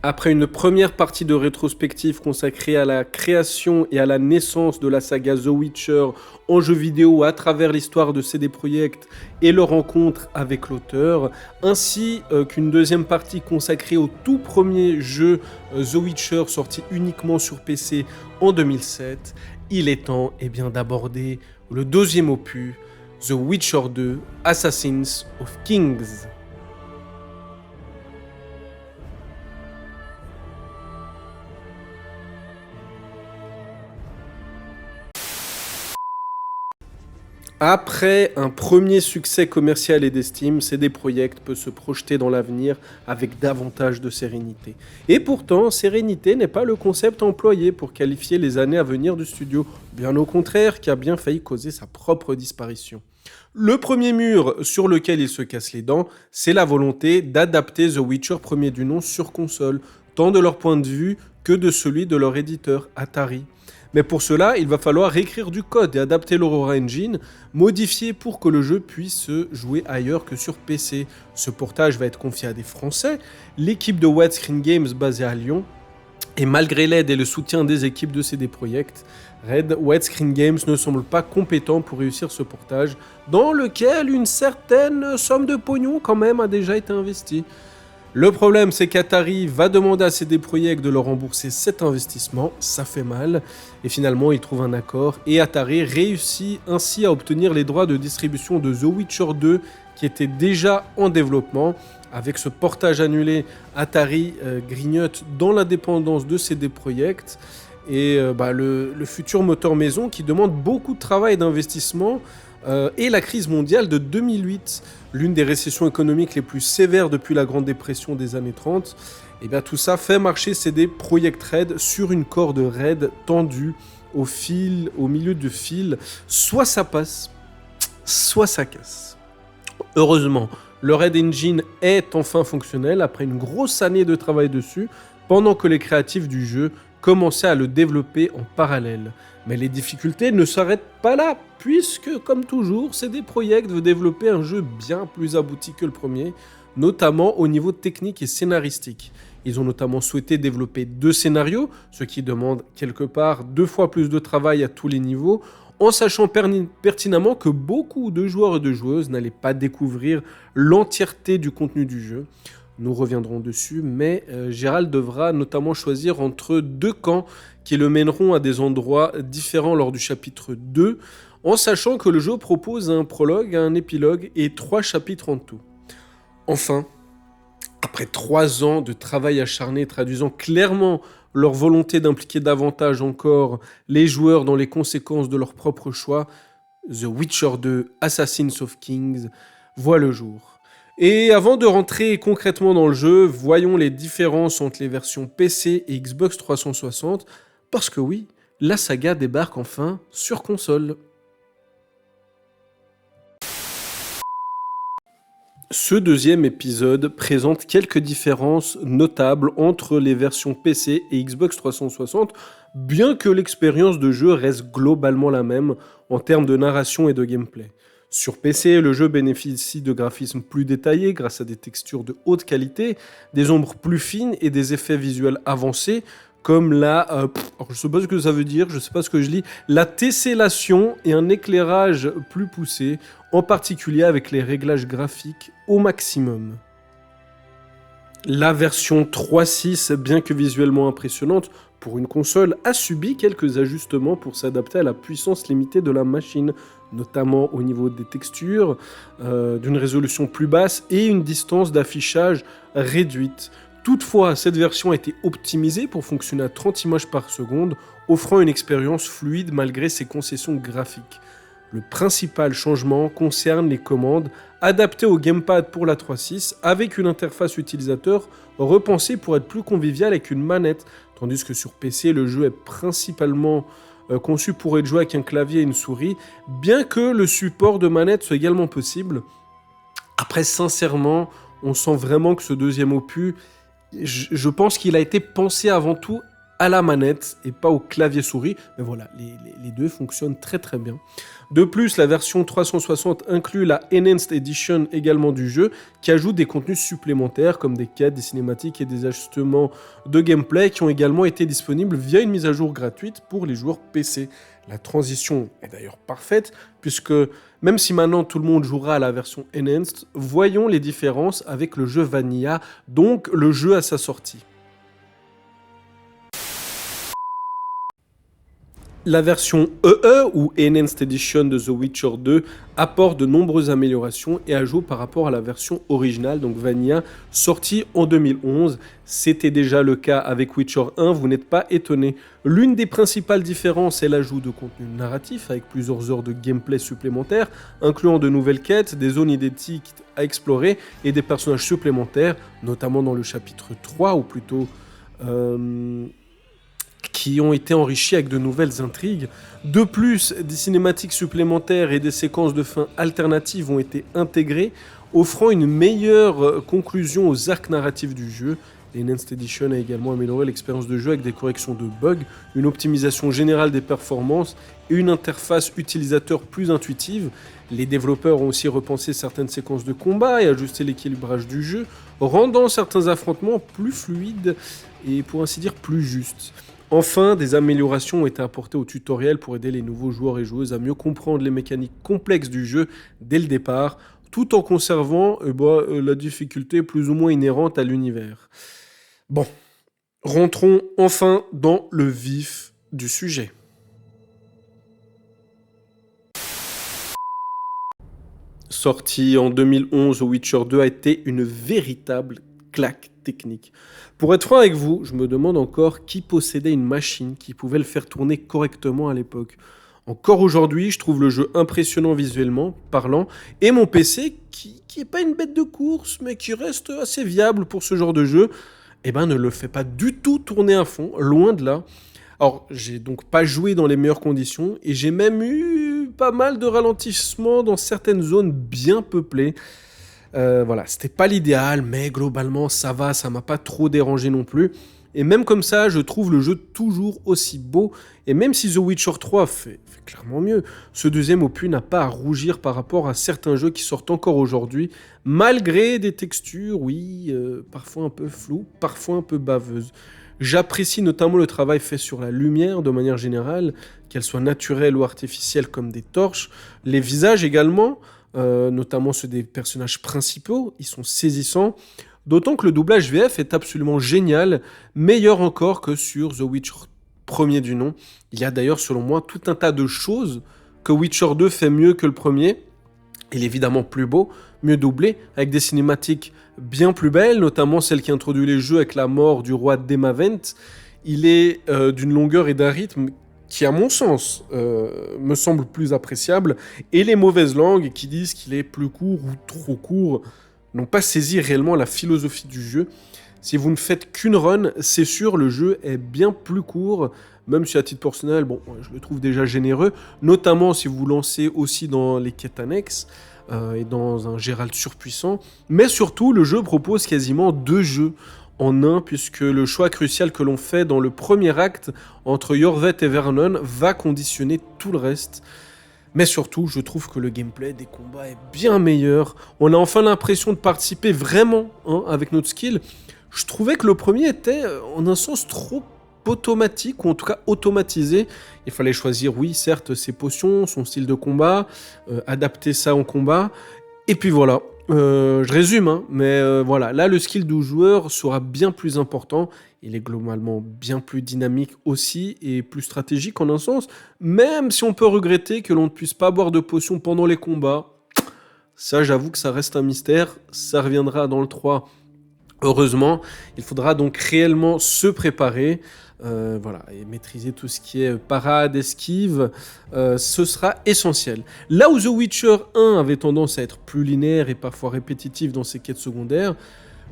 Après une première partie de rétrospective consacrée à la création et à la naissance de la saga The Witcher en jeu vidéo à travers l'histoire de CD Projekt et leur rencontre avec l'auteur, ainsi qu'une deuxième partie consacrée au tout premier jeu The Witcher sorti uniquement sur PC en 2007, il est temps d'aborder le deuxième opus, The Witcher 2, Assassins of Kings. Après un premier succès commercial et d'estime, CD Projekt peut se projeter dans l'avenir avec davantage de sérénité. Et pourtant, sérénité n'est pas le concept employé pour qualifier les années à venir du studio, bien au contraire, qui a bien failli causer sa propre disparition. Le premier mur sur lequel ils se cassent les dents, c'est la volonté d'adapter The Witcher premier du nom sur console, tant de leur point de vue que de celui de leur éditeur, Atari. Mais pour cela, il va falloir réécrire du code et adapter l'Aurora Engine, modifier pour que le jeu puisse se jouer ailleurs que sur PC. Ce portage va être confié à des Français, l'équipe de Widescreen Games basée à Lyon, et malgré l'aide et le soutien des équipes de CD Projekt, Widescreen Games ne semble pas compétent pour réussir ce portage, dans lequel une certaine somme de pognon quand même a déjà été investie. Le problème, c'est qu'Atari va demander à CD Projekt de leur rembourser cet investissement, ça fait mal, et finalement ils trouvent un accord, et Atari réussit ainsi à obtenir les droits de distribution de The Witcher 2, qui était déjà en développement. Avec ce portage annulé, Atari grignote dans l'indépendance de CD Projekt, et le futur moteur maison qui demande beaucoup de travail et d'investissement, et la crise mondiale de 2008, l'une des récessions économiques les plus sévères depuis la Grande Dépression des années 30, et bien tout ça fait marcher CD Projekt Red sur une corde raide tendue au milieu du fil. Soit ça passe, soit ça casse. Heureusement, le Red Engine est enfin fonctionnel après une grosse année de travail dessus, pendant que les créatifs du jeu commençaient à le développer en parallèle. Mais les difficultés ne s'arrêtent pas là, puisque, comme toujours, CD Projekt veut développer un jeu bien plus abouti que le premier, notamment au niveau technique et scénaristique. Ils ont notamment souhaité développer 2 scénarios, ce qui demande quelque part 2 fois plus de travail à tous les niveaux, en sachant pertinemment que beaucoup de joueurs et de joueuses n'allaient pas découvrir l'entièreté du contenu du jeu. Nous reviendrons dessus, mais Gérald devra notamment choisir entre 2 camps qui le mèneront à des endroits différents lors du chapitre 2, en sachant que le jeu propose un prologue, un épilogue et 3 chapitres en tout. Enfin, après 3 ans de travail acharné traduisant clairement leur volonté d'impliquer davantage encore les joueurs dans les conséquences de leur propre choix, The Witcher 2 Assassins of Kings voit le jour. Et avant de rentrer concrètement dans le jeu, voyons les différences entre les versions PC et Xbox 360, parce que oui, la saga débarque enfin sur console. Ce deuxième épisode présente quelques différences notables entre les versions PC et Xbox 360, bien que l'expérience de jeu reste globalement la même en termes de narration et de gameplay. Sur PC, le jeu bénéficie de graphismes plus détaillés grâce à des textures de haute qualité, des ombres plus fines et des effets visuels avancés, comme je sais pas ce que ça veut dire, je sais pas ce que je lis, la tessellation et un éclairage plus poussé, en particulier avec les réglages graphiques au maximum. La version 3.6, bien que visuellement impressionnante pour une console, a subi quelques ajustements pour s'adapter à la puissance limitée de la machine, notamment au niveau des textures, d'une résolution plus basse et une distance d'affichage réduite. Toutefois, cette version a été optimisée pour fonctionner à 30 images par seconde, offrant une expérience fluide malgré ses concessions graphiques. Le principal changement concerne les commandes adaptées au gamepad pour la 3.6 avec une interface utilisateur repensée pour être plus conviviale avec une manette, tandis que sur PC, le jeu est principalement conçu pour être joué avec un clavier et une souris, bien que le support de manette soit également possible. Après, sincèrement, on sent vraiment que ce deuxième opus, je pense qu'il a été pensé avant tout à la manette et pas au clavier souris. Mais voilà, les deux fonctionnent très très bien. De plus, la version 360 inclut la Enhanced Edition également du jeu, qui ajoute des contenus supplémentaires comme des quêtes, des cinématiques et des ajustements de gameplay qui ont également été disponibles via une mise à jour gratuite pour les joueurs PC. La transition est d'ailleurs parfaite, puisque même si maintenant tout le monde jouera à la version Enhanced, voyons les différences avec le jeu Vanilla, donc le jeu à sa sortie. La version EE ou Enhanced Edition de The Witcher 2 apporte de nombreuses améliorations et ajouts par rapport à la version originale, donc Vanilla, sortie en 2011. C'était déjà le cas avec Witcher 1, vous n'êtes pas étonné. L'une des principales différences est l'ajout de contenu narratif avec plusieurs heures de gameplay supplémentaires, incluant de nouvelles quêtes, des zones identiques à explorer et des personnages supplémentaires, notamment dans le chapitre 3 ou plutôt... qui ont été enrichis avec de nouvelles intrigues. De plus, des cinématiques supplémentaires et des séquences de fin alternatives ont été intégrées, offrant une meilleure conclusion aux arcs narratifs du jeu. L'Enhanced Edition a également amélioré l'expérience de jeu avec des corrections de bugs, une optimisation générale des performances et une interface utilisateur plus intuitive. Les développeurs ont aussi repensé certaines séquences de combat et ajusté l'équilibrage du jeu, rendant certains affrontements plus fluides et pour ainsi dire plus justes. Enfin, des améliorations ont été apportées au tutoriel pour aider les nouveaux joueurs et joueuses à mieux comprendre les mécaniques complexes du jeu dès le départ, tout en conservant la difficulté plus ou moins inhérente à l'univers. Bon, rentrons enfin dans le vif du sujet. Sorti en 2011, Witcher 2 a été une véritable claque technique. Pour être franc avec vous, je me demande encore qui possédait une machine qui pouvait le faire tourner correctement à l'époque. Encore aujourd'hui, je trouve le jeu impressionnant visuellement, parlant, et mon PC, qui est pas une bête de course, mais qui reste assez viable pour ce genre de jeu, ne le fait pas du tout tourner à fond, loin de là. Alors, j'ai donc pas joué dans les meilleures conditions, et j'ai même eu pas mal de ralentissements dans certaines zones bien peuplées. Voilà, c'était pas l'idéal, mais globalement ça va, ça m'a pas trop dérangé non plus. Et même comme ça, je trouve le jeu toujours aussi beau. Et même si The Witcher 3 fait clairement mieux, ce deuxième opus n'a pas à rougir par rapport à certains jeux qui sortent encore aujourd'hui, malgré des textures, parfois un peu floues, parfois un peu baveuses. J'apprécie notamment le travail fait sur la lumière de manière générale, qu'elle soit naturelle ou artificielle comme des torches, les visages également, notamment ceux des personnages principaux, ils sont saisissants, d'autant que le doublage VF est absolument génial, meilleur encore que sur The Witcher premier du nom. Il y a d'ailleurs selon moi tout un tas de choses que Witcher 2 fait mieux que le premier. Il est évidemment plus beau, mieux doublé, avec des cinématiques bien plus belles, notamment celle qui introduit les jeux avec la mort du roi Demavent. Il est d'une longueur et d'un rythme qui, à mon sens, me semble plus appréciable, et les mauvaises langues qui disent qu'il est plus court ou trop court n'ont pas saisi réellement la philosophie du jeu. Si vous ne faites qu'une run, c'est sûr, le jeu est bien plus court, même si à titre personnel, je le trouve déjà généreux, notamment si vous vous lancez aussi dans les quêtes annexes, et dans un Geralt surpuissant, mais surtout, le jeu propose quasiment 2 jeux en un, puisque le choix crucial que l'on fait dans le premier acte entre Jorvet et Vernon va conditionner tout le reste. Mais surtout, je trouve que le gameplay des combats est bien meilleur. On a enfin l'impression de participer vraiment avec notre skill. Je trouvais que le premier était, en un sens, trop automatique, ou en tout cas automatisé. Il fallait choisir, oui, certes, ses potions, son style de combat, adapter ça en combat. Et puis voilà. Je résume, mais voilà, là le skill du joueur sera bien plus important, il est globalement bien plus dynamique aussi et plus stratégique en un sens, même si on peut regretter que l'on ne puisse pas boire de potions pendant les combats, ça j'avoue que ça reste un mystère, ça reviendra dans le 3. Heureusement, il faudra donc réellement se préparer, et maîtriser tout ce qui est parade, esquive, ce sera essentiel. Là où The Witcher 1 avait tendance à être plus linéaire et parfois répétitif dans ses quêtes secondaires,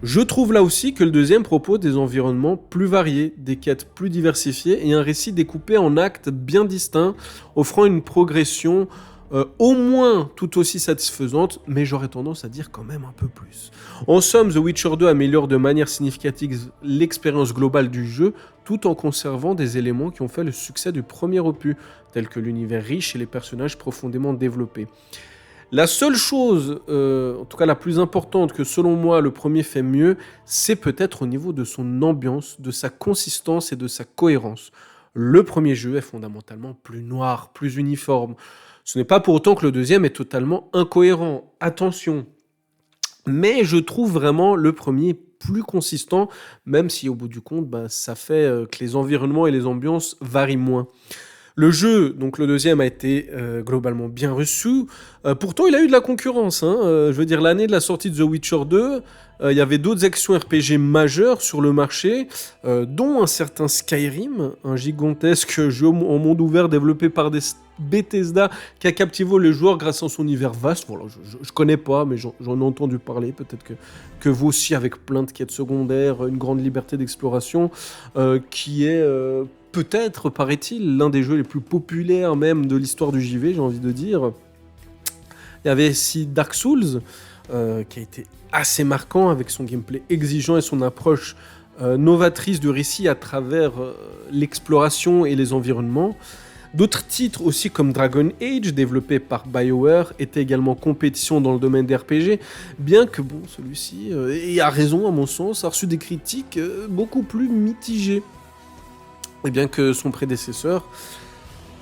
je trouve là aussi que le deuxième propose des environnements plus variés, des quêtes plus diversifiées et un récit découpé en actes bien distincts, offrant une progression au moins tout aussi satisfaisante, mais j'aurais tendance à dire quand même un peu plus. En somme, The Witcher 2 améliore de manière significative l'expérience globale du jeu, tout en conservant des éléments qui ont fait le succès du premier opus, tels que l'univers riche et les personnages profondément développés. La seule chose, en tout cas la plus importante que selon moi le premier fait mieux, c'est peut-être au niveau de son ambiance, de sa consistance et de sa cohérence. Le premier jeu est fondamentalement plus noir, plus uniforme. Ce n'est pas pour autant que le deuxième est totalement incohérent. Attention. Mais je trouve vraiment le premier plus consistant, même si au bout du compte, ça fait que les environnements et les ambiances varient moins. Le jeu, donc le deuxième, a été globalement bien reçu. Pourtant, il a eu de la concurrence. Je veux dire, l'année de la sortie de The Witcher 2, il y avait d'autres actions RPG majeures sur le marché, dont un certain Skyrim, un gigantesque jeu en monde ouvert développé par Bethesda qui a captivé les joueurs grâce à son univers vaste. Voilà, je connais pas, mais j'en ai entendu parler. Peut-être que vous aussi, avec plein de quêtes secondaires, une grande liberté d'exploration, qui est... peut-être, paraît-il, l'un des jeux les plus populaires même de l'histoire du JV, j'ai envie de dire. Il y avait aussi Dark Souls, qui a été assez marquant avec son gameplay exigeant et son approche novatrice du récit à travers l'exploration et les environnements. D'autres titres aussi comme Dragon Age, développé par BioWare, étaient également compétition dans le domaine des RPG, bien que bon, celui-ci, et a raison à mon sens, a reçu des critiques beaucoup plus mitigées. Et bien que son prédécesseur.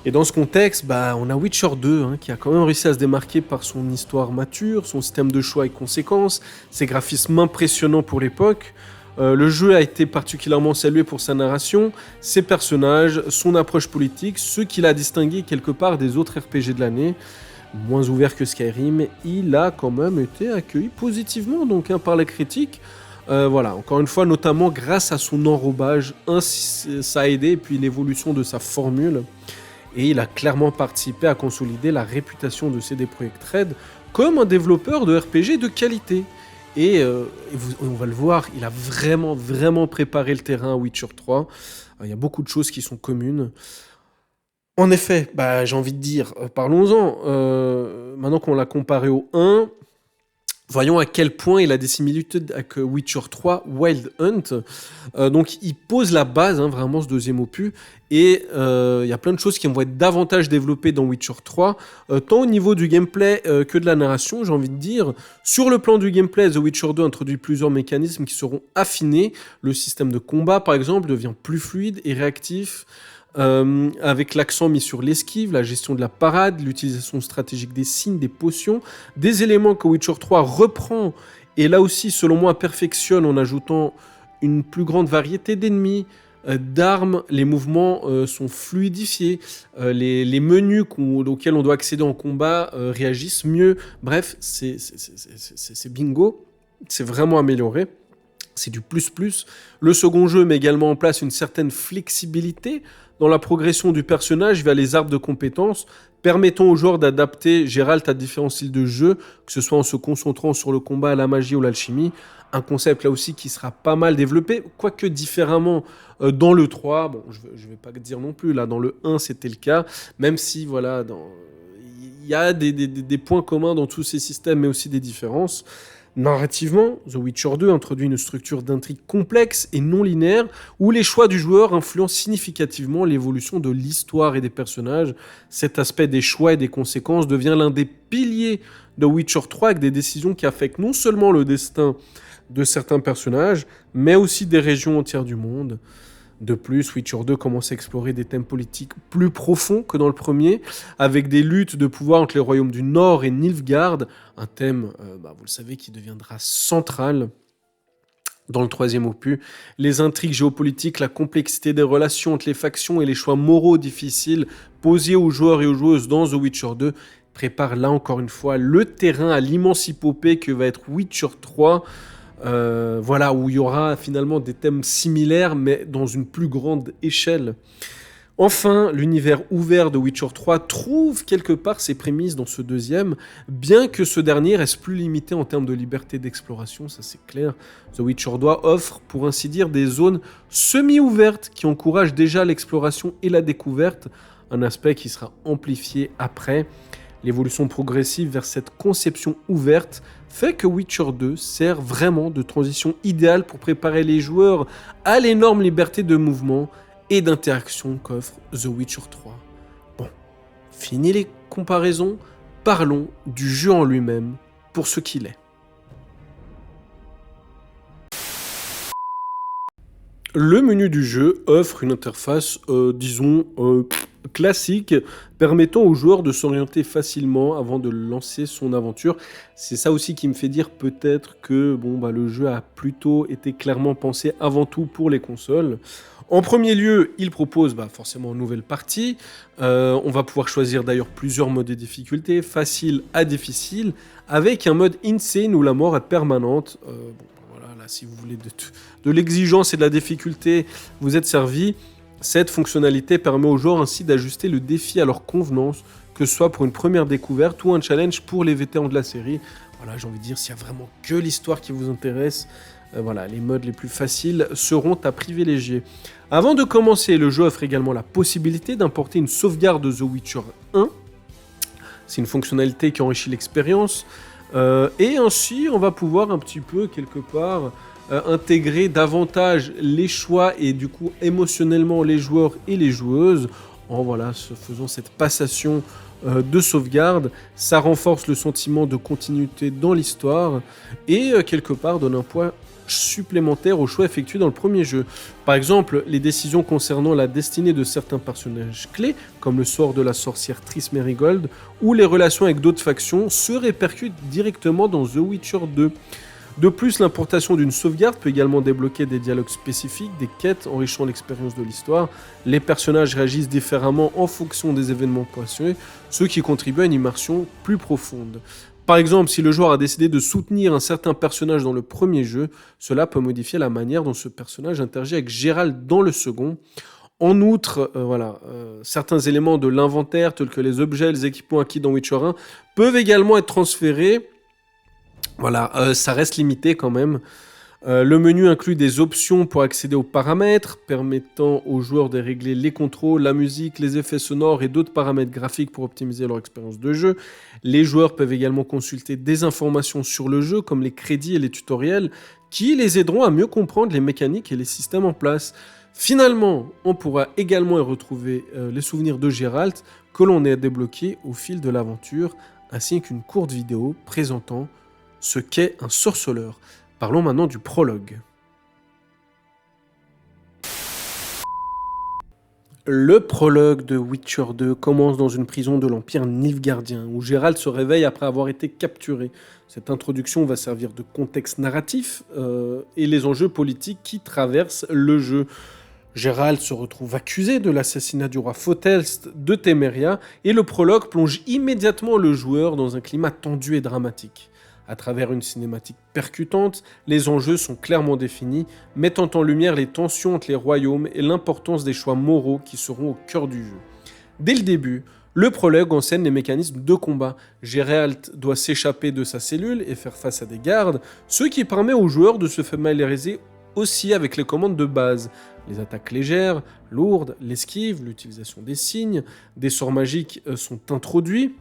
Et dans ce contexte, on a Witcher 2, qui a quand même réussi à se démarquer par son histoire mature, son système de choix et conséquences, ses graphismes impressionnants pour l'époque. Le jeu a été particulièrement salué pour sa narration, ses personnages, son approche politique, ce qui l'a distingué quelque part des autres RPG de l'année. Moins ouvert que Skyrim, il a quand même été accueilli positivement par les critiques. Voilà, encore une fois, notamment grâce à son enrobage, ça a aidé, et puis l'évolution de sa formule. Et il a clairement participé à consolider la réputation de CD Projekt Red comme un développeur de RPG de qualité. Et on va le voir, il a vraiment, vraiment préparé le terrain à Witcher 3. Il y a beaucoup de choses qui sont communes. En effet, j'ai envie de dire, parlons-en. Maintenant qu'on l'a comparé au 1... voyons à quel point il a des similitudes avec Witcher 3 Wild Hunt. Donc il pose la base, vraiment, ce deuxième opus. Et il y a plein de choses qui vont être davantage développées dans Witcher 3, tant au niveau du gameplay que de la narration, j'ai envie de dire. Sur le plan du gameplay, The Witcher 2 introduit plusieurs mécanismes qui seront affinés. Le système de combat, par exemple, devient plus fluide et réactif. Avec l'accent mis sur l'esquive, la gestion de la parade, l'utilisation stratégique des signes, des potions, des éléments que Witcher 3 reprend et là aussi, selon moi, perfectionne en ajoutant une plus grande variété d'ennemis, d'armes, les mouvements sont fluidifiés, les menus auxquels on doit accéder en combat réagissent mieux. Bref, c'est bingo, c'est vraiment amélioré. C'est du plus. Le second jeu met également en place une certaine flexibilité dans la progression du personnage via les arbres de compétences, permettant aux joueurs d'adapter Geralt à différents styles de jeu, que ce soit en se concentrant sur le combat, la magie ou l'alchimie. Un concept là aussi qui sera pas mal développé, quoique différemment dans le 3. Bon, je vais pas dire non plus, là dans le 1 c'était le cas, même si voilà, il y a des points communs dans tous ces systèmes, mais aussi des différences. Narrativement, The Witcher 2 introduit une structure d'intrigue complexe et non linéaire où les choix du joueur influencent significativement l'évolution de l'histoire et des personnages. Cet aspect des choix et des conséquences devient l'un des piliers de Witcher 3 avec des décisions qui affectent non seulement le destin de certains personnages, mais aussi des régions entières du monde. De plus, Witcher 2 commence à explorer des thèmes politiques plus profonds que dans le premier, avec des luttes de pouvoir entre les royaumes du Nord et Nilfgaard, un thème, vous le savez, qui deviendra central dans le troisième opus. Les intrigues géopolitiques, la complexité des relations entre les factions et les choix moraux difficiles posés aux joueurs et aux joueuses dans The Witcher 2 préparent là encore une fois le terrain à l'immense épopée que va être Witcher 3. Où il y aura finalement des thèmes similaires, mais dans une plus grande échelle. Enfin, l'univers ouvert de Witcher 3 trouve quelque part ses prémices dans ce deuxième, bien que ce dernier reste plus limité en termes de liberté d'exploration, ça c'est clair. The Witcher 2 offre, pour ainsi dire, des zones semi-ouvertes qui encouragent déjà l'exploration et la découverte, un aspect qui sera amplifié après. L'évolution progressive vers cette conception ouverte fait que Witcher 2 sert vraiment de transition idéale pour préparer les joueurs à l'énorme liberté de mouvement et d'interaction qu'offre The Witcher 3. Bon, fini les comparaisons, parlons du jeu en lui-même pour ce qu'il est. Le menu du jeu offre une interface, classique, permettant au joueur de s'orienter facilement avant de lancer son aventure. C'est ça aussi qui me fait dire peut-être que le jeu a plutôt été clairement pensé avant tout pour les consoles. En premier lieu, il propose forcément une nouvelle partie. On va pouvoir choisir d'ailleurs plusieurs modes de difficulté, facile à difficile, avec un mode insane où la mort est permanente. Si vous voulez de l'exigence et de la difficulté, vous êtes servi. Cette fonctionnalité permet aux joueurs ainsi d'ajuster le défi à leur convenance, que ce soit pour une première découverte ou un challenge pour les vétérans de la série. Voilà, j'ai envie de dire, s'il n'y a vraiment que l'histoire qui vous intéresse, les modes les plus faciles seront à privilégier. Avant de commencer, le jeu offre également la possibilité d'importer une sauvegarde de The Witcher 1. C'est une fonctionnalité qui enrichit l'expérience. Et ainsi, on va pouvoir un petit peu, quelque part, intégrer davantage les choix et du coup émotionnellement les joueurs et les joueuses en faisant cette passation de sauvegarde. Ça renforce le sentiment de continuité dans l'histoire et quelque part donne un poids supplémentaire aux choix effectués dans le premier jeu. Par exemple, les décisions concernant la destinée de certains personnages clés, comme le sort de la sorcière Triss Merigold, ou les relations avec d'autres factions, se répercutent directement dans The Witcher 2. De plus, l'importation d'une sauvegarde peut également débloquer des dialogues spécifiques, des quêtes enrichant l'expérience de l'histoire. Les personnages réagissent différemment en fonction des événements passés, ce qui contribue à une immersion plus profonde. Par exemple, si le joueur a décidé de soutenir un certain personnage dans le premier jeu, cela peut modifier la manière dont ce personnage interagit avec Geralt dans le second. En outre, certains éléments de l'inventaire, tels que les objets, les équipements acquis dans Witcher 1, peuvent également être transférés. Ça reste limité quand même. Le menu inclut des options pour accéder aux paramètres, permettant aux joueurs de régler les contrôles, la musique, les effets sonores et d'autres paramètres graphiques pour optimiser leur expérience de jeu. Les joueurs peuvent également consulter des informations sur le jeu, comme les crédits et les tutoriels, qui les aideront à mieux comprendre les mécaniques et les systèmes en place. Finalement, on pourra également y retrouver les souvenirs de Geralt que l'on a débloqués au fil de l'aventure, ainsi qu'une courte vidéo présentant ce qu'est un sorceleur. Parlons maintenant du prologue. Le prologue de Witcher 2 commence dans une prison de l'Empire Nilfgaardien, où Geralt se réveille après avoir été capturé. Cette introduction va servir de contexte narratif et les enjeux politiques qui traversent le jeu. Geralt se retrouve accusé de l'assassinat du roi Fotelst de Téméria, et le prologue plonge immédiatement le joueur dans un climat tendu et dramatique. À travers une cinématique percutante, les enjeux sont clairement définis, mettant en lumière les tensions entre les royaumes et l'importance des choix moraux qui seront au cœur du jeu. Dès le début, le prologue enseigne les mécanismes de combat. Geralt doit s'échapper de sa cellule et faire face à des gardes, ce qui permet aux joueurs de se familiariser aussi avec les commandes de base. Les attaques légères, lourdes, l'esquive, l'utilisation des signes, des sorts magiques sont introduits,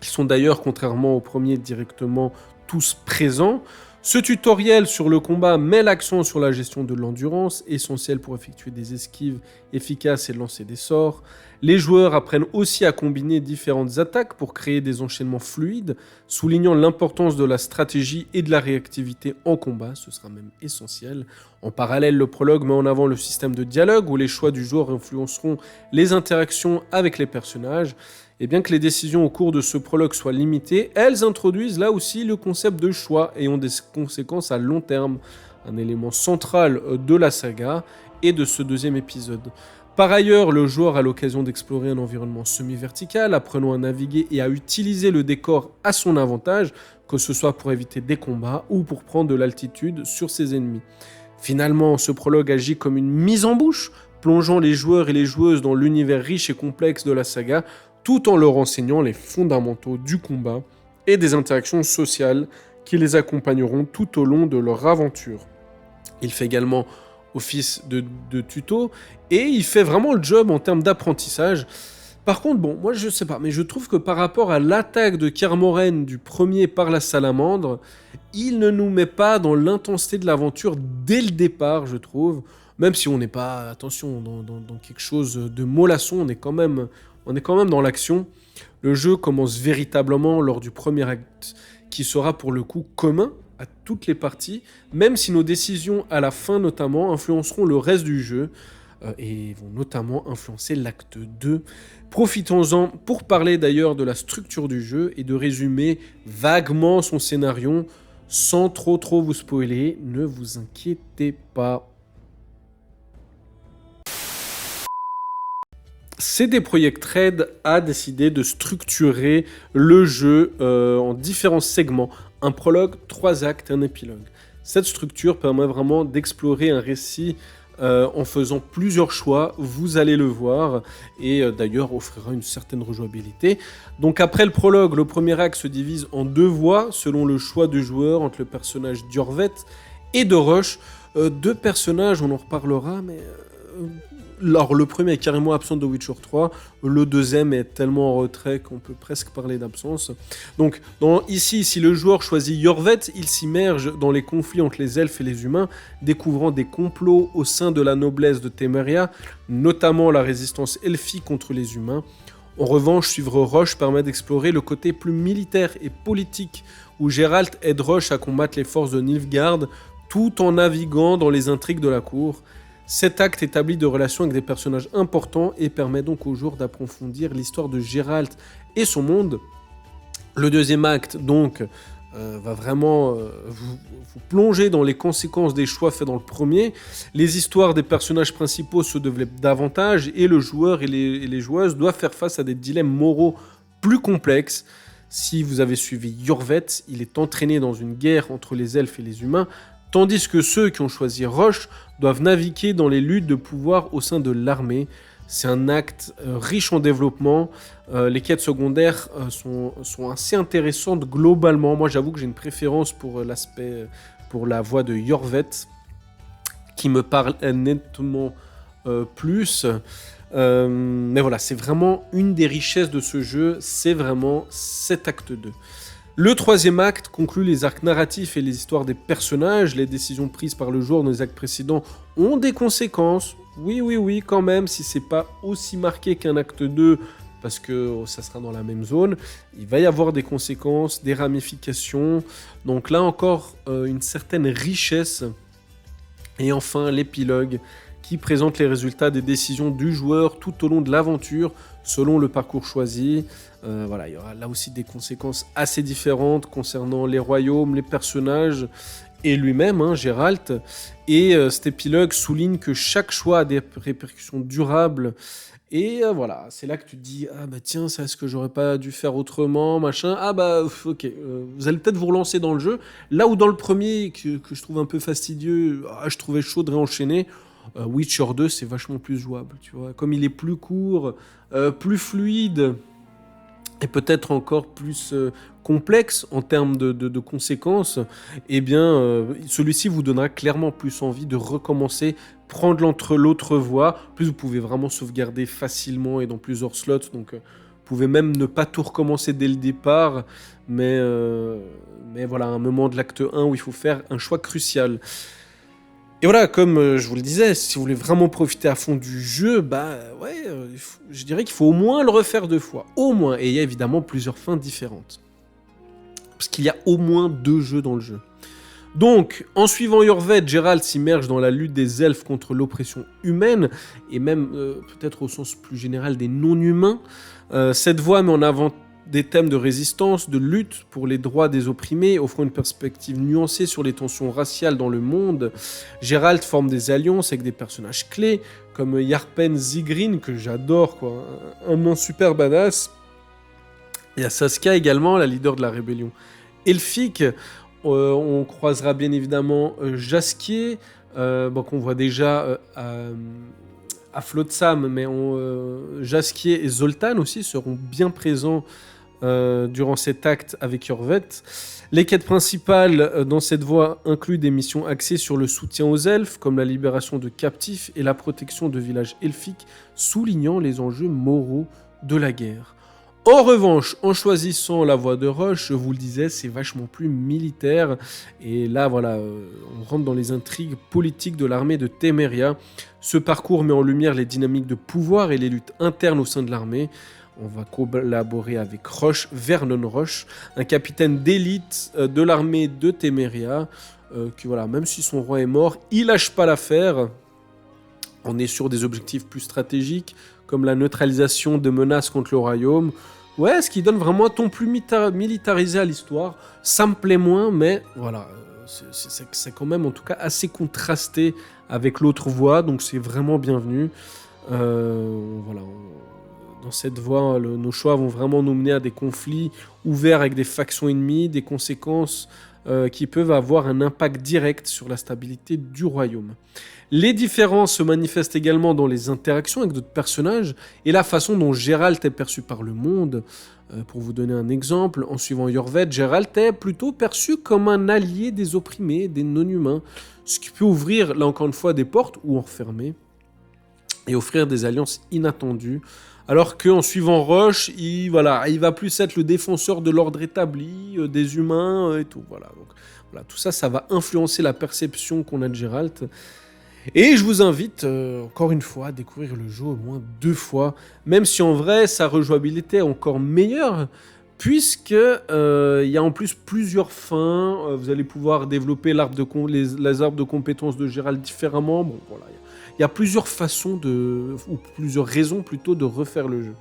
qui sont d'ailleurs, contrairement au premier, directement tous présents. Ce tutoriel sur le combat met l'accent sur la gestion de l'endurance, essentielle pour effectuer des esquives efficaces et lancer des sorts. Les joueurs apprennent aussi à combiner différentes attaques pour créer des enchaînements fluides, soulignant l'importance de la stratégie et de la réactivité en combat, ce sera même essentiel. En parallèle, le prologue met en avant le système de dialogue, où les choix du joueur influenceront les interactions avec les personnages. Et bien que les décisions au cours de ce prologue soient limitées, elles introduisent là aussi le concept de choix et ont des conséquences à long terme, un élément central de la saga et de ce deuxième épisode. Par ailleurs, le joueur a l'occasion d'explorer un environnement semi-vertical, apprenant à naviguer et à utiliser le décor à son avantage, que ce soit pour éviter des combats ou pour prendre de l'altitude sur ses ennemis. Finalement, ce prologue agit comme une mise en bouche, plongeant les joueurs et les joueuses dans l'univers riche et complexe de la saga, tout en leur enseignant les fondamentaux du combat et des interactions sociales qui les accompagneront tout au long de leur aventure. Il fait également office de tuto, et il fait vraiment le job en termes d'apprentissage. Par contre, bon, moi je sais pas, mais je trouve que par rapport à l'attaque de Kermoren du premier par la salamandre, il ne nous met pas dans l'intensité de l'aventure dès le départ, je trouve. Même si on n'est pas, attention, dans quelque chose de mollasson, on est quand même dans l'action. Le jeu commence véritablement lors du premier acte, qui sera pour le coup commun à toutes les parties, même si nos décisions à la fin notamment influenceront le reste du jeu, et vont notamment influencer l'acte 2. Profitons-en pour parler d'ailleurs de la structure du jeu et de résumer vaguement son scénario sans trop vous spoiler, ne vous inquiétez pas. CD Projekt Red a décidé de structurer le jeu en différents segments, un prologue, 3 actes et un épilogue. Cette structure permet vraiment d'explorer un récit en faisant plusieurs choix, vous allez le voir, et d'ailleurs offrira une certaine rejouabilité. Donc après le prologue, le premier acte se divise en 2 voies, selon le choix du joueur entre le personnage d'Yorvet et de Rush. 2 personnages, on en reparlera, mais... Alors, le premier est carrément absent de Witcher 3, le deuxième est tellement en retrait qu'on peut presque parler d'absence. Donc, ici, si le joueur choisit Yorvet, il s'immerge dans les conflits entre les elfes et les humains, découvrant des complots au sein de la noblesse de Temeria, notamment la résistance elfique contre les humains. En revanche, suivre Roche permet d'explorer le côté plus militaire et politique, où Geralt aide Roche à combattre les forces de Nilfgaard, tout en naviguant dans les intrigues de la cour. Cet acte établit de relations avec des personnages importants et permet donc au joueur d'approfondir l'histoire de Geralt et son monde. Le deuxième acte, donc, va vraiment vous plonger dans les conséquences des choix faits dans le premier. Les histoires des personnages principaux se développent davantage et le joueur et les joueuses doivent faire face à des dilemmes moraux plus complexes. Si vous avez suivi Yorvet, il est entraîné dans une guerre entre les elfes et les humains, tandis que ceux qui ont choisi Roche doivent naviguer dans les luttes de pouvoir au sein de l'armée. C'est un acte riche en développement. Les quêtes secondaires sont assez intéressantes globalement. Moi, j'avoue que j'ai une préférence pour pour la voix de Yorvet, qui me parle nettement plus. Mais voilà, c'est vraiment une des richesses de ce jeu, c'est vraiment cet acte 2. Le troisième acte conclut les arcs narratifs et les histoires des personnages. Les décisions prises par le joueur dans les actes précédents ont des conséquences. Oui, quand même, si c'est pas aussi marqué qu'un acte 2, parce que ça sera dans la même zone, il va y avoir des conséquences, des ramifications. Donc là encore, une certaine richesse. Et enfin, l'épilogue, qui présente les résultats des décisions du joueur tout au long de l'aventure, selon le parcours choisi. Voilà, il y aura là aussi des conséquences assez différentes concernant les royaumes, les personnages et lui-même, Geralt. Et cet épilogue souligne que chaque choix a des répercussions durables. Et voilà, c'est là que tu te dis, ah bah tiens, ça est-ce que j'aurais pas dû faire autrement, machin. Ah bah ok, vous allez peut-être vous relancer dans le jeu. Là où dans le premier, que je trouve un peu fastidieux, je trouvais chaud de réenchaîner. Witcher 2, c'est vachement plus jouable, tu vois. Comme il est plus court, plus fluide, et peut-être encore plus complexe en termes de conséquences, eh bien, celui-ci vous donnera clairement plus envie de recommencer, prendre l'autre voie. En plus, vous pouvez vraiment sauvegarder facilement et dans plusieurs slots, donc vous pouvez même ne pas tout recommencer dès le départ, mais voilà, un moment de l'acte 1 où il faut faire un choix crucial. Et voilà, comme je vous le disais, si vous voulez vraiment profiter à fond du jeu, je dirais qu'il faut au moins le refaire 2 fois. Au moins. Et il y a évidemment plusieurs fins différentes. Parce qu'il y a au moins 2 jeux dans le jeu. Donc, en suivant Yorvet, Geralt s'immerge dans la lutte des elfes contre l'oppression humaine, et même peut-être au sens plus général des non-humains. Cette voie met en avant des thèmes de résistance, de lutte pour les droits des opprimés, offrant une perspective nuancée sur les tensions raciales dans le monde. Geralt forme des alliances avec des personnages clés, comme Yarpen Zigrin, que j'adore, quoi, un nom super badass. Il y a Saskia également, la leader de la rébellion elfique. On croisera bien évidemment Jaskier, qu'on voit déjà à Flotsam, mais Jaskier et Zoltan aussi seront bien présents durant cet acte avec Yorvet. Les quêtes principales dans cette voie incluent des missions axées sur le soutien aux elfes, comme la libération de captifs et la protection de villages elfiques, soulignant les enjeux moraux de la guerre. En revanche, en choisissant la voie de Roche, je vous le disais, c'est vachement plus militaire. Et là, voilà, on rentre dans les intrigues politiques de l'armée de Téméria. Ce parcours met en lumière les dynamiques de pouvoir et les luttes internes au sein de l'armée. On va collaborer avec Roche, Vernon Roche, un capitaine d'élite de l'armée de Téméria, qui, voilà, même si son roi est mort, il lâche pas l'affaire. On est sur des objectifs plus stratégiques, comme la neutralisation de menaces contre le royaume. Ouais, ce qui donne vraiment un ton plus militarisé à l'histoire. Ça me plaît moins, mais voilà, c'est quand même en tout cas assez contrasté avec l'autre voie, donc c'est vraiment bienvenu. Voilà, dans cette voie, nos choix vont vraiment nous mener à des conflits ouverts avec des factions ennemies, des conséquences qui peuvent avoir un impact direct sur la stabilité du royaume. Les différences se manifestent également dans les interactions avec d'autres personnages et la façon dont Geralt est perçu par le monde. Pour vous donner un exemple, en suivant Iorveth, Geralt est plutôt perçu comme un allié des opprimés, des non-humains, ce qui peut ouvrir, là encore une fois, des portes ou en refermer, et offrir des alliances inattendues. Alors qu'en suivant Roche, il va plus être le défenseur de l'ordre établi, des humains et tout. Voilà. Donc, voilà, tout ça, ça va influencer la perception qu'on a de Geralt. Et je vous invite, encore une fois, à découvrir le jeu au moins 2 fois, même si en vrai, sa rejouabilité est encore meilleure, puisque il y a en plus plusieurs fins, vous allez pouvoir développer les arbres de compétences de Geralt différemment. Bon, voilà, il y a plusieurs façons ou plusieurs raisons plutôt de refaire le jeu.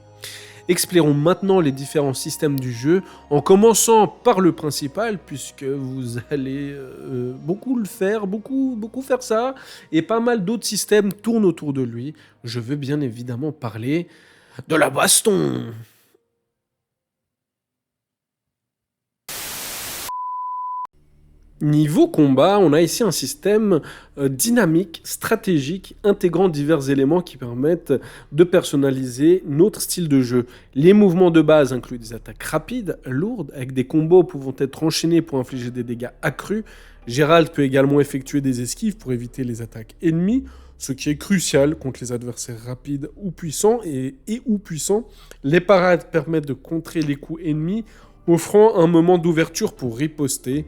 Explorons maintenant les différents systèmes du jeu, en commençant par le principal, puisque vous allez beaucoup faire ça, et pas mal d'autres systèmes tournent autour de lui. Je veux bien évidemment parler de la baston. Niveau combat, on a ici un système dynamique, stratégique, intégrant divers éléments qui permettent de personnaliser notre style de jeu. Les mouvements de base incluent des attaques rapides, lourdes, avec des combos pouvant être enchaînés pour infliger des dégâts accrus. Geralt peut également effectuer des esquives pour éviter les attaques ennemies, ce qui est crucial contre les adversaires rapides ou puissants ou puissants. Les parades permettent de contrer les coups ennemis, offrant un moment d'ouverture pour riposter.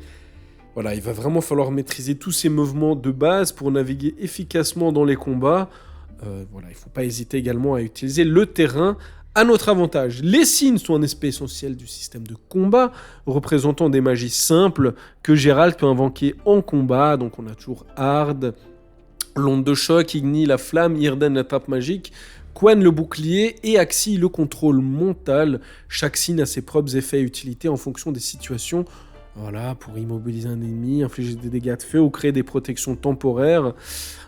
Voilà, il va vraiment falloir maîtriser tous ces mouvements de base pour naviguer efficacement dans les combats. Voilà, il ne faut pas hésiter également à utiliser le terrain à notre avantage. Les signes sont un aspect essentiel du système de combat, représentant des magies simples que Geralt peut invoquer en combat. Donc on a toujours Hard, l'onde de choc, Igni, la flamme, Yrden, la trappe magique, Quen, le bouclier, et Axii, le contrôle mental. Chaque signe a ses propres effets et utilités en fonction des situations. Voilà, pour immobiliser un ennemi, infliger des dégâts de feu ou créer des protections temporaires.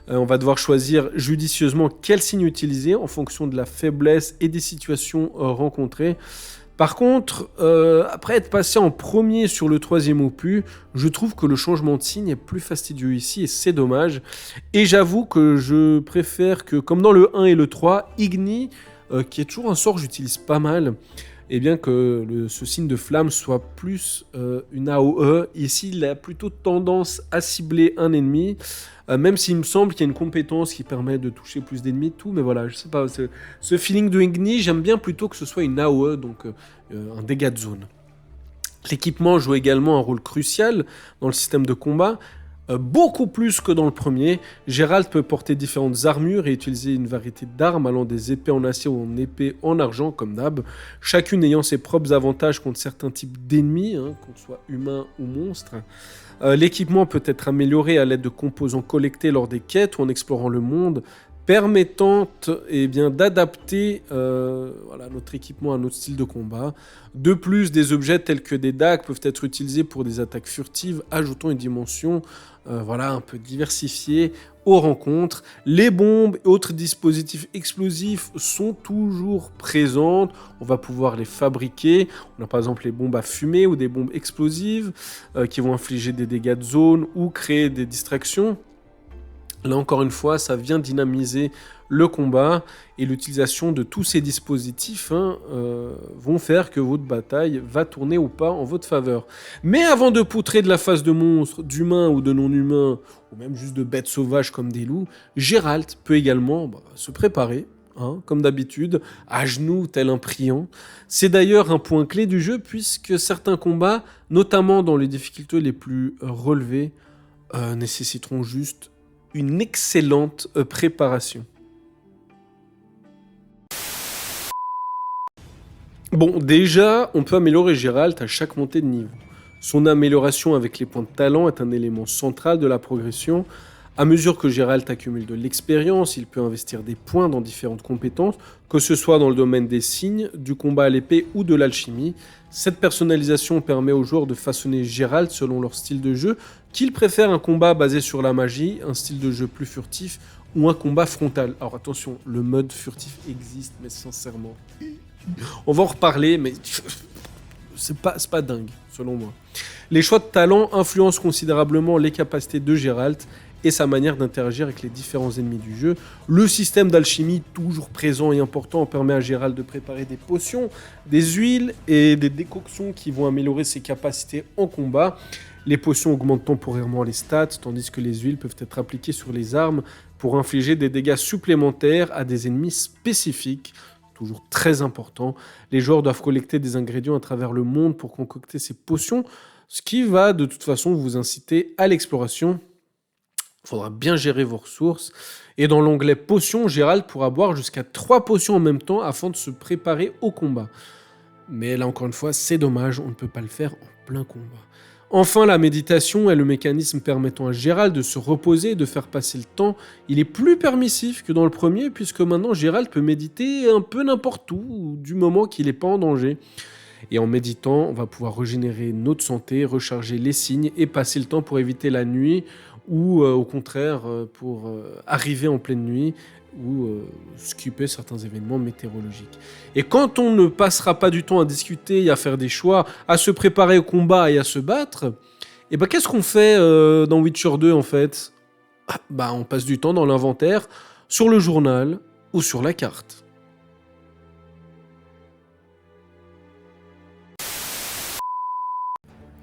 On va devoir choisir judicieusement quel signe utiliser en fonction de la faiblesse et des situations rencontrées. Par contre, après être passé en premier sur le 3e opus, je trouve que le changement de signe est plus fastidieux ici et c'est dommage. Et j'avoue que je préfère que, comme dans le 1 et le 3, Igni, qui est toujours un sort que j'utilise pas mal, et bien que ce signe de flamme soit plus une AOE. Ici, il a plutôt tendance à cibler un ennemi, même s'il me semble qu'il y a une compétence qui permet de toucher plus d'ennemis, tout, mais voilà, je sais pas, ce feeling de Igni, j'aime bien plutôt que ce soit une AOE, donc un dégât de zone. L'équipement joue également un rôle crucial dans le système de combat. Beaucoup plus que dans le premier, Geralt peut porter différentes armures et utiliser une variété d'armes allant des épées en acier ou en épées en argent comme d'hab, chacune ayant ses propres avantages contre certains types d'ennemis, qu'on soit humains ou monstres. L'équipement peut être amélioré à l'aide de composants collectés lors des quêtes ou en explorant le monde, permettant d'adapter notre équipement à notre style de combat. De plus, des objets tels que des dagues peuvent être utilisés pour des attaques furtives, ajoutant une dimension un peu diversifiée aux rencontres. Les bombes et autres dispositifs explosifs sont toujours présentes. On va pouvoir les fabriquer. On a par exemple les bombes à fumée ou des bombes explosives qui vont infliger des dégâts de zone ou créer des distractions. Là encore une fois, ça vient dynamiser le combat et l'utilisation de tous ces dispositifs vont faire que votre bataille va tourner ou pas en votre faveur. Mais avant de poutrer de la face de monstres, d'humains ou de non-humains, ou même juste de bêtes sauvages comme des loups, Geralt peut également se préparer hein, comme d'habitude, à genoux tel un priant. C'est d'ailleurs un point clé du jeu puisque certains combats, notamment dans les difficultés les plus relevées, nécessiteront juste une excellente préparation. Bon, déjà, on peut améliorer Geralt à chaque montée de niveau. Son amélioration avec les points de talent est un élément central de la progression. À mesure que Geralt accumule de l'expérience, il peut investir des points dans différentes compétences, que ce soit dans le domaine des signes, du combat à l'épée ou de l'alchimie. Cette personnalisation permet aux joueurs de façonner Geralt selon leur style de jeu, qu'ils préfèrent un combat basé sur la magie, un style de jeu plus furtif ou un combat frontal. Alors attention, le mode furtif existe, mais sincèrement, on va en reparler, mais c'est pas dingue, selon moi. Les choix de talent influencent considérablement les capacités de Geralt et sa manière d'interagir avec les différents ennemis du jeu. Le système d'alchimie, toujours présent et important, permet à Geralt de préparer des potions, des huiles et des décoctions qui vont améliorer ses capacités en combat. Les potions augmentent temporairement les stats, tandis que les huiles peuvent être appliquées sur les armes pour infliger des dégâts supplémentaires à des ennemis spécifiques. Toujours très important. Les joueurs doivent collecter des ingrédients à travers le monde pour concocter ces potions, ce qui va de toute façon vous inciter à l'exploration. Il faudra bien gérer vos ressources. Et dans l'onglet potions, Geralt pourra boire jusqu'à 3 potions en même temps afin de se préparer au combat. Mais là encore une fois, c'est dommage, on ne peut pas le faire en plein combat. Enfin, la méditation est le mécanisme permettant à Geralt de se reposer et de faire passer le temps. Il est plus permissif que dans le premier, puisque maintenant Geralt peut méditer un peu n'importe où, du moment qu'il n'est pas en danger. Et en méditant, on va pouvoir régénérer notre santé, recharger les signes et passer le temps pour éviter la nuit ou au contraire pour arriver en pleine nuit ou skipper certains événements météorologiques. Et quand on ne passera pas du temps à discuter et à faire des choix, à se préparer au combat et à se battre, et ben qu'est-ce qu'on fait dans Witcher 2 en fait ? On passe du temps dans l'inventaire, sur le journal ou sur la carte.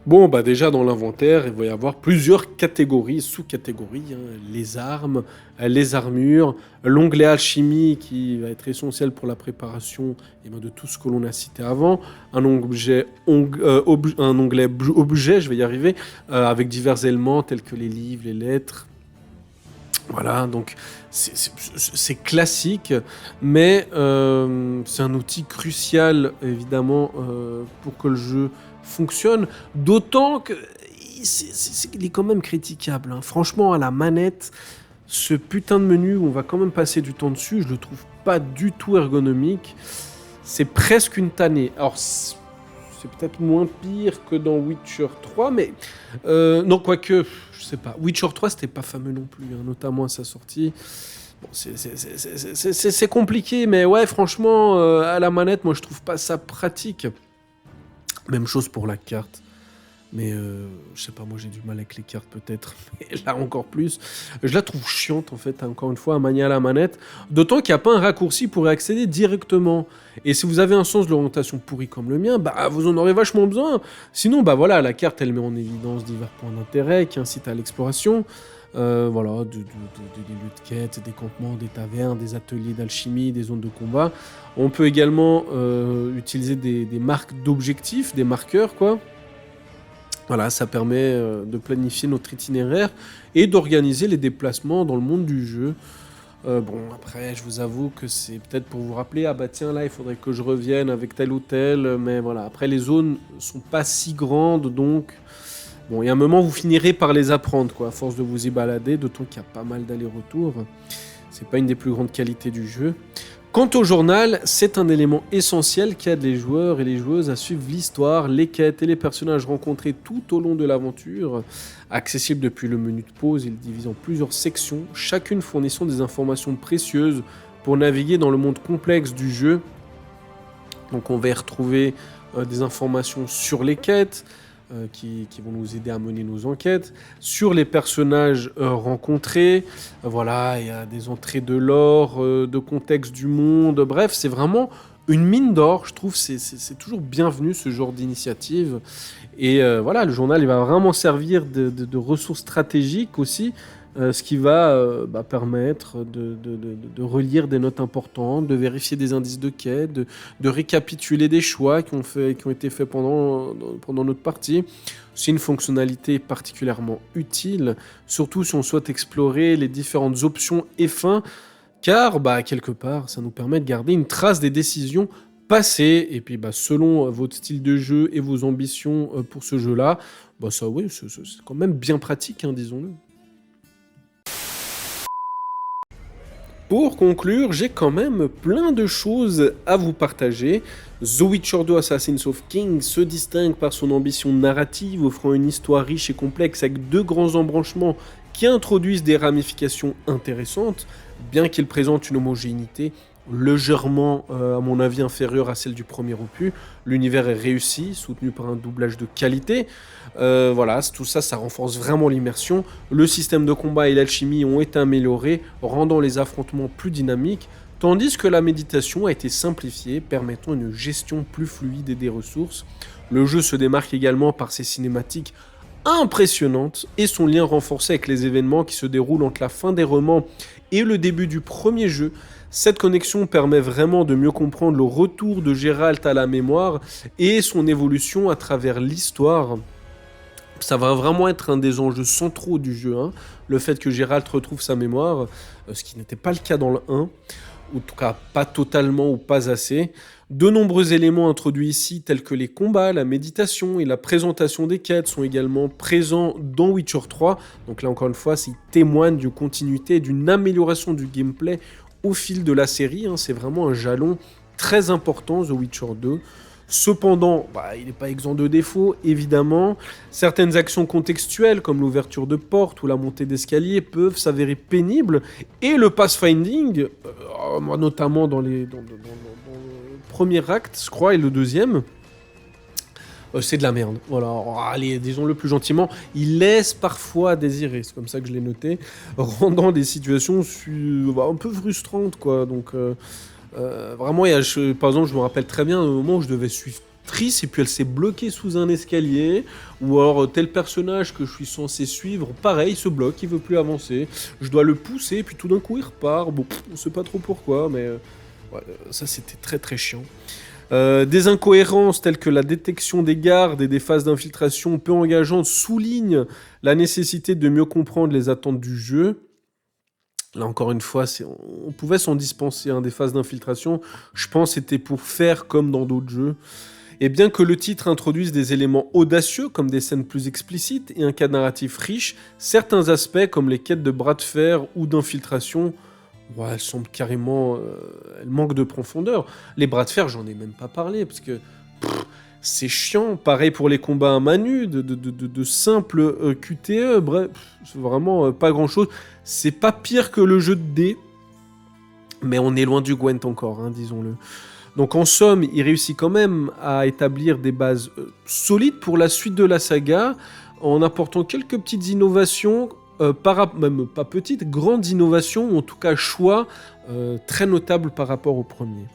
Bon, déjà dans l'inventaire, il va y avoir plusieurs catégories, sous-catégories, les armes, les armures, l'onglet alchimie qui va être essentiel pour la préparation de tout ce que l'on a cité avant, un onglet objet, je vais y arriver, avec divers éléments tels que les livres, les lettres. Voilà, donc c'est classique, mais c'est un outil crucial évidemment pour que le jeu fonctionne, d'autant qu'il est quand même critiquable. Franchement, à la manette, ce putain de menu où on va quand même passer du temps dessus, je le trouve pas du tout ergonomique. C'est presque une tannée. Alors, c'est peut-être moins pire que dans Witcher 3, mais... non, quoique, je sais pas. Witcher 3, c'était pas fameux non plus, notamment à sa sortie. Bon, c'est compliqué, mais ouais, franchement, à la manette, moi, je trouve pas ça pratique. Même chose pour la carte. Mais je sais pas, moi j'ai du mal avec les cartes peut-être. Mais là encore plus. Je la trouve chiante en fait, encore une fois, à manier à la manette. D'autant qu'il n'y a pas un raccourci pour y accéder directement. Et si vous avez un sens de l'orientation pourri comme le mien, vous en aurez vachement besoin. Sinon, voilà, la carte elle met en évidence divers points d'intérêt qui incitent à l'exploration. Voilà, des lieux de quête, des campements, des tavernes, des ateliers d'alchimie, des zones de combat. On peut également utiliser des marques d'objectifs, des marqueurs, quoi. Voilà, ça permet de planifier notre itinéraire et d'organiser les déplacements dans le monde du jeu. Après, je vous avoue que c'est peut-être pour vous rappeler, tiens, là, il faudrait que je revienne avec tel ou tel, mais voilà. Après, les zones sont pas si grandes, donc... Bon, il y a un moment, vous finirez par les apprendre, quoi, à force de vous y balader, d'autant qu'il y a pas mal d'allers-retours. C'est pas une des plus grandes qualités du jeu. Quant au journal, c'est un élément essentiel qui aide les joueurs et les joueuses à suivre l'histoire, les quêtes et les personnages rencontrés tout au long de l'aventure. Accessible depuis le menu de pause, il divise en plusieurs sections, chacune fournissant des informations précieuses pour naviguer dans le monde complexe du jeu. Donc on va y retrouver des informations sur les quêtes, qui vont nous aider à mener nos enquêtes, sur les personnages rencontrés, voilà, il y a des entrées de lore, de contexte du monde, bref, c'est vraiment une mine d'or, je trouve, c'est toujours bienvenu ce genre d'initiative, et voilà, le journal il va vraiment servir de ressource stratégique aussi, ce qui va permettre de relire des notes importantes, de vérifier des indices de quête, de récapituler des choix qui ont été faits pendant notre partie. C'est une fonctionnalité particulièrement utile, surtout si on souhaite explorer les différentes options et fins, car quelque part, ça nous permet de garder une trace des décisions passées, et puis selon votre style de jeu et vos ambitions pour ce jeu-là, ça oui, c'est quand même bien pratique, hein, disons-le. Pour conclure, j'ai quand même plein de choses à vous partager. The Witcher 2 Assassins of Kings se distingue par son ambition narrative, offrant une histoire riche et complexe avec 2 grands embranchements qui introduisent des ramifications intéressantes, bien qu'il présente une homogénéité légèrement, à mon avis, inférieure à celle du premier opus. L'univers est réussi, soutenu par un doublage de qualité. Voilà, tout ça, ça renforce vraiment l'immersion. Le système de combat et l'alchimie ont été améliorés, rendant les affrontements plus dynamiques, tandis que la méditation a été simplifiée, permettant une gestion plus fluide des ressources. Le jeu se démarque également par ses cinématiques impressionnantes et son lien renforcé avec les événements qui se déroulent entre la fin des romans et le début du premier jeu. Cette connexion permet vraiment de mieux comprendre le retour de Geralt à la mémoire et son évolution à travers l'histoire. Ça va vraiment être un des enjeux centraux du jeu, hein, le fait que Geralt retrouve sa mémoire, ce qui n'était pas le cas dans le 1, ou en tout cas pas totalement ou pas assez. De nombreux éléments introduits ici, tels que les combats, la méditation et la présentation des quêtes, sont également présents dans Witcher 3. Donc là encore une fois, ils témoignent d'une continuité et d'une amélioration du gameplay au fil de la série, hein. C'est vraiment un jalon très important, The Witcher 2. Cependant, il n'est pas exempt de défauts, évidemment. Certaines actions contextuelles, comme l'ouverture de portes ou la montée d'escalier, peuvent s'avérer pénibles. Et le pathfinding, moi notamment dans le premier acte, je crois, et le deuxième, c'est de la merde. Voilà, allez, disons-le plus gentiment, il laisse parfois à désirer, c'est comme ça que je l'ai noté, rendant des situations un peu frustrantes, quoi. Donc, vraiment, par exemple, je me rappelle très bien un moment où je devais suivre Triss et puis elle s'est bloquée sous un escalier, ou alors tel personnage que je suis censé suivre, pareil, il se bloque, il veut plus avancer, je dois le pousser, et puis tout d'un coup il repart, bon, on sait pas trop pourquoi, mais ça c'était très très chiant. Des incohérences telles que la détection des gardes et des phases d'infiltration peu engageantes soulignent la nécessité de mieux comprendre les attentes du jeu. Là encore une fois, on pouvait s'en dispenser, hein, des phases d'infiltration. Je pense que c'était pour faire comme dans d'autres jeux. Et bien que le titre introduise des éléments audacieux, comme des scènes plus explicites et un cadre narratif riche, certains aspects, comme les quêtes de bras de fer ou d'infiltration, elles semblent carrément... elles manquent de profondeur. Les bras de fer, j'en ai même pas parlé, parce que... c'est chiant. Pareil pour les combats à main nue, de simples QTE, bref, c'est vraiment pas grand-chose. C'est pas pire que le jeu de dés, mais on est loin du Gwent encore, hein, disons-le. Donc en somme, il réussit quand même à établir des bases solides pour la suite de la saga, en apportant quelques petites innovations, même pas petites, grandes innovations, ou en tout cas choix très notables par rapport au premier.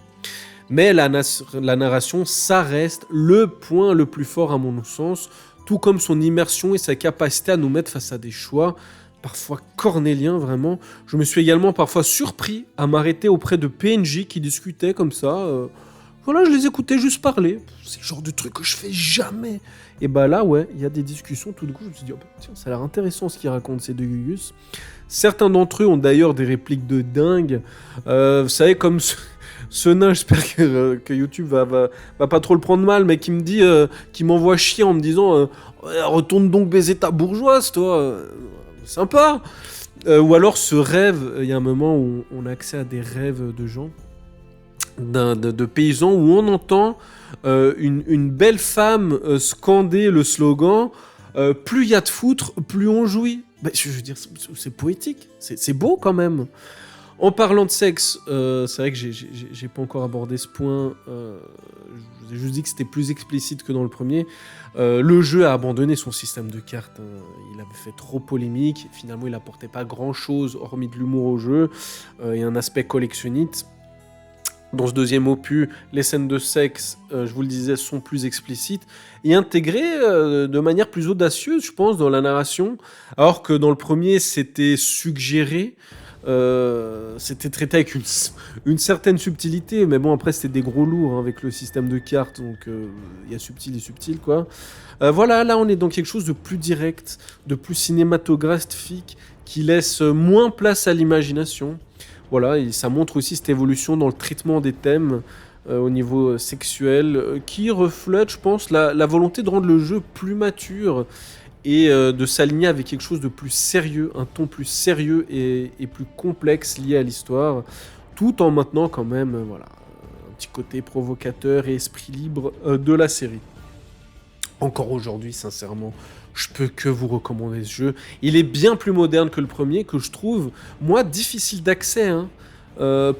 Mais la narration, ça reste le point le plus fort à mon sens, tout comme son immersion et sa capacité à nous mettre face à des choix, parfois cornéliens vraiment. Je me suis également parfois surpris à m'arrêter auprès de PNJ qui discutaient comme ça. Voilà, je les écoutais juste parler. C'est le genre de truc que je fais jamais. Et là, ouais, il y a des discussions tout de coup. Je me suis dit, tiens, ça a l'air intéressant ce qu'ils racontent ces deux Yuyus. Certains d'entre eux ont d'ailleurs des répliques de dingue. Vous savez, comme... Ce nain, j'espère que YouTube va pas trop le prendre mal, mais qui me dit, qui m'envoie chier en me disant retourne donc baiser ta bourgeoise, toi, sympa. Ou alors ce rêve, il y a un moment où on a accès à des rêves de gens, de paysans, où on entend une belle femme scander le slogan plus il y a de foutre, plus on jouit. Je veux dire, c'est poétique, c'est beau quand même. En parlant de sexe, c'est vrai que j'ai pas encore abordé ce point. Je vous ai juste dit que c'était plus explicite que dans le premier. Le jeu a abandonné son système de cartes. Il avait fait trop polémique. Finalement, il apportait pas grand-chose, hormis de l'humour au jeu et un aspect collectionniste. Dans ce deuxième opus, les scènes de sexe, je vous le disais, sont plus explicites et intégrées de manière plus audacieuse, je pense, dans la narration, alors que dans le premier, c'était suggéré, c'était traité avec une certaine subtilité, mais bon, après, c'était des gros lourds hein, avec le système de cartes, donc il y a subtil et subtil, quoi. Voilà, là, on est dans quelque chose de plus direct, de plus cinématographique, qui laisse moins place à l'imagination. Voilà, et ça montre aussi cette évolution dans le traitement des thèmes au niveau sexuel, qui reflète, je pense, la volonté de rendre le jeu plus mature et de s'aligner avec quelque chose de plus sérieux, un ton plus sérieux et plus complexe lié à l'histoire, tout en maintenant quand même, voilà, un petit côté provocateur et esprit libre de la série. Encore aujourd'hui, sincèrement, je peux que vous recommander ce jeu. Il est bien plus moderne que le premier, que je trouve, moi, difficile d'accès, hein.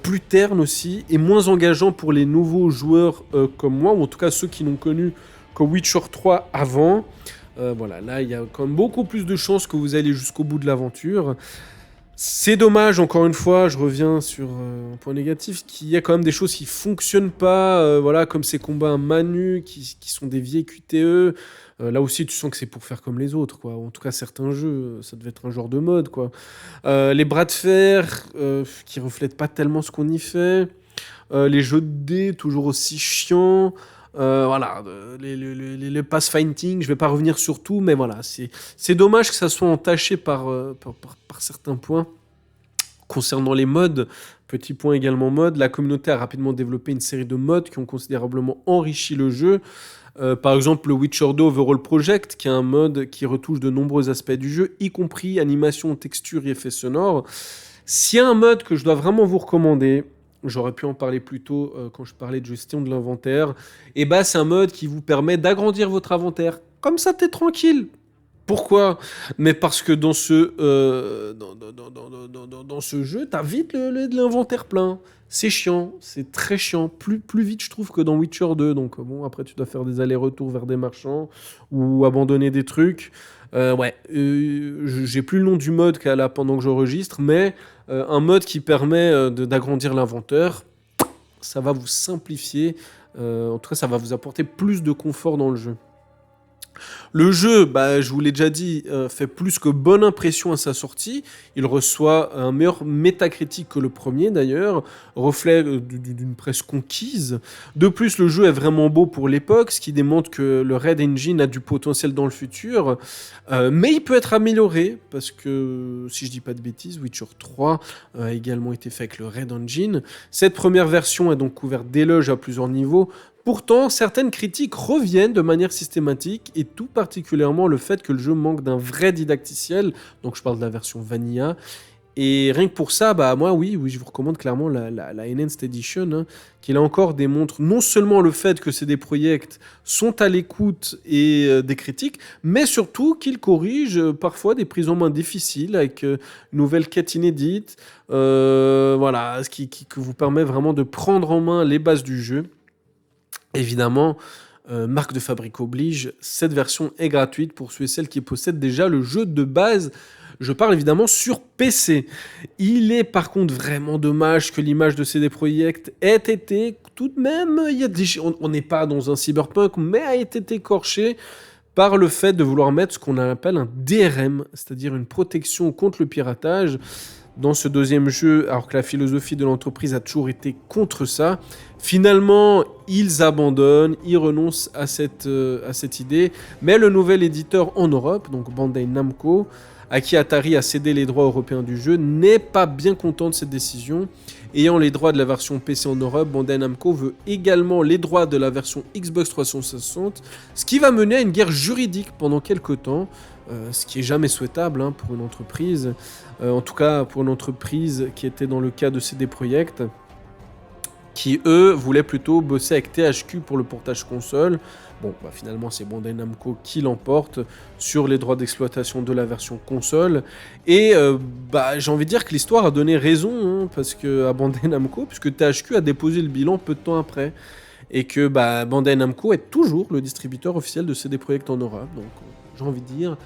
Plus terne aussi, et moins engageant pour les nouveaux joueurs comme moi, ou en tout cas ceux qui n'ont connu que Witcher 3 avant. Voilà, là, il y a quand même beaucoup plus de chances que vous alliez jusqu'au bout de l'aventure. C'est dommage, encore une fois, je reviens sur un point négatif, qu'il y a quand même des choses qui fonctionnent pas, voilà, comme ces combats à main nue, qui sont des vieilles QTE. Là aussi, tu sens que c'est pour faire comme les autres, quoi. En tout cas, certains jeux, ça devait être un genre de mode, quoi. Les bras de fer, qui reflètent pas tellement ce qu'on y fait. Les jeux de dés, toujours aussi chiants. Voilà, les pass fighting, je vais pas revenir sur tout, mais voilà, c'est dommage que ça soit entaché par certains points. Concernant les mods, petit point également mode, la communauté a rapidement développé une série de mods qui ont considérablement enrichi le jeu. Par exemple, le Witcher 2 Overall Project, qui est un mode qui retouche de nombreux aspects du jeu, y compris animation, texture et effets sonores. S'il y a un mode que je dois vraiment vous recommander, j'aurais pu en parler plus tôt quand je parlais de gestion de l'inventaire, et bah c'est un mode qui vous permet d'agrandir votre inventaire. Comme ça, t'es tranquille. Pourquoi? Mais parce que dans ce jeu, t'as vite l'inventaire plein. C'est chiant, c'est très chiant. Plus vite, je trouve, que dans Witcher 2. Donc bon, après, tu dois faire des allers-retours vers des marchands ou abandonner des trucs. J'ai plus le nom du mode qu'elle a pendant que j'enregistre, mais un mode qui permet d'agrandir l'inventaire, ça va vous simplifier. En tout cas, ça va vous apporter plus de confort dans le jeu. Le jeu, bah, je vous l'ai déjà dit, fait plus que bonne impression à sa sortie. Il reçoit un meilleur métacritique que le premier d'ailleurs, reflet d'une presse conquise. De plus, le jeu est vraiment beau pour l'époque, ce qui démontre que le Red Engine a du potentiel dans le futur. Mais il peut être amélioré, parce que, si je dis pas de bêtises, Witcher 3 a également été fait avec le Red Engine. Cette première version est donc couverte d'éloges à plusieurs niveaux. Pourtant, certaines critiques reviennent de manière systématique, et tout particulièrement le fait que le jeu manque d'un vrai didacticiel, donc je parle de la version Vanilla, et rien que pour ça, bah moi oui, je vous recommande clairement la Enhanced Edition, hein, qui là encore démontre non seulement le fait que ces des projets sont à l'écoute et des critiques, mais surtout qu'ils corrigent parfois des prises en main difficiles avec une nouvelle quête inédite, voilà, ce qui vous permet vraiment de prendre en main les bases du jeu. Évidemment, marque de fabrique oblige, cette version est gratuite pour ceux et celles qui possèdent déjà le jeu de base. Je parle évidemment sur PC. Il est par contre vraiment dommage que l'image de CD Projekt ait été tout de même, on n'est pas dans un cyberpunk, mais a été écorché par le fait de vouloir mettre ce qu'on appelle un DRM, c'est-à-dire une protection contre le piratage. Dans ce deuxième jeu, alors que la philosophie de l'entreprise a toujours été contre ça, finalement, ils abandonnent, ils renoncent à cette idée, mais le nouvel éditeur en Europe, donc Bandai Namco, à qui Atari a cédé les droits européens du jeu, n'est pas bien content de cette décision. Ayant les droits de la version PC en Europe, Bandai Namco veut également les droits de la version Xbox 360, ce qui va mener à une guerre juridique pendant quelques temps, ce qui est jamais souhaitable hein, pour une entreprise, en tout cas pour une entreprise qui était dans le cas de CD Projekt, qui eux voulaient plutôt bosser avec THQ pour le portage console. Bon, bah, finalement c'est Bandai Namco qui l'emporte sur les droits d'exploitation de la version console, et bah, j'ai envie de dire que l'histoire a donné raison, hein, parce que à Bandai Namco, puisque THQ a déposé le bilan peu de temps après, et que bah, Bandai Namco est toujours le distributeur officiel de CD Projekt en Europe, donc j'ai envie de dire,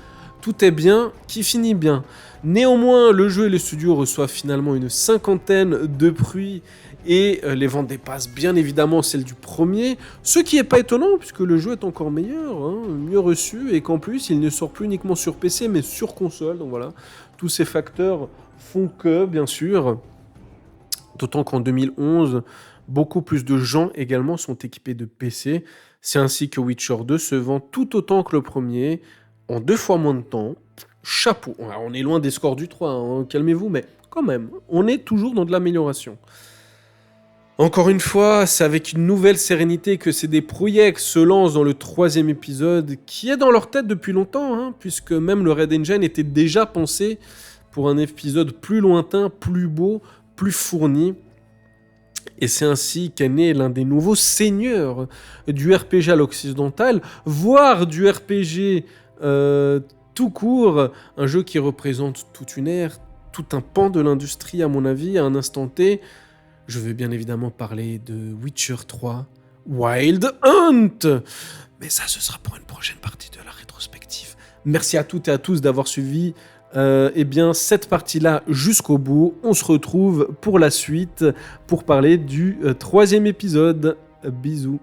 tout est bien qui finit bien. Néanmoins, le jeu et le studio reçoivent finalement une cinquantaine de prix Et les ventes dépassent bien évidemment celles du premier, ce qui n'est pas étonnant puisque le jeu est encore meilleur, hein, mieux reçu, et qu'en plus il ne sort plus uniquement sur PC mais sur console. Donc voilà, tous ces facteurs font que, bien sûr, d'autant qu'en 2011, beaucoup plus de gens également sont équipés de PC. C'est ainsi que Witcher 2 se vend tout autant que le premier, en 2 fois moins de temps. Chapeau. On est loin des scores du 3, hein, calmez-vous, mais quand même, on est toujours dans de l'amélioration. Encore une fois, c'est avec une nouvelle sérénité que CD Projekt se lance dans le 3e épisode, qui est dans leur tête depuis longtemps, hein, puisque même le Red Engine était déjà pensé pour un épisode plus lointain, plus beau, plus fourni. Et c'est ainsi qu'est né l'un des nouveaux seigneurs du RPG à l'occidental, voire du RPG tout court, un jeu qui représente toute une ère, tout un pan de l'industrie à mon avis, à un instant T. Je vais bien évidemment parler de Witcher 3 Wild Hunt. Mais ça, ce sera pour une prochaine partie de la rétrospective. Merci à toutes et à tous d'avoir suivi cette partie-là jusqu'au bout. On se retrouve pour la suite, pour parler du 3e épisode. Bisous.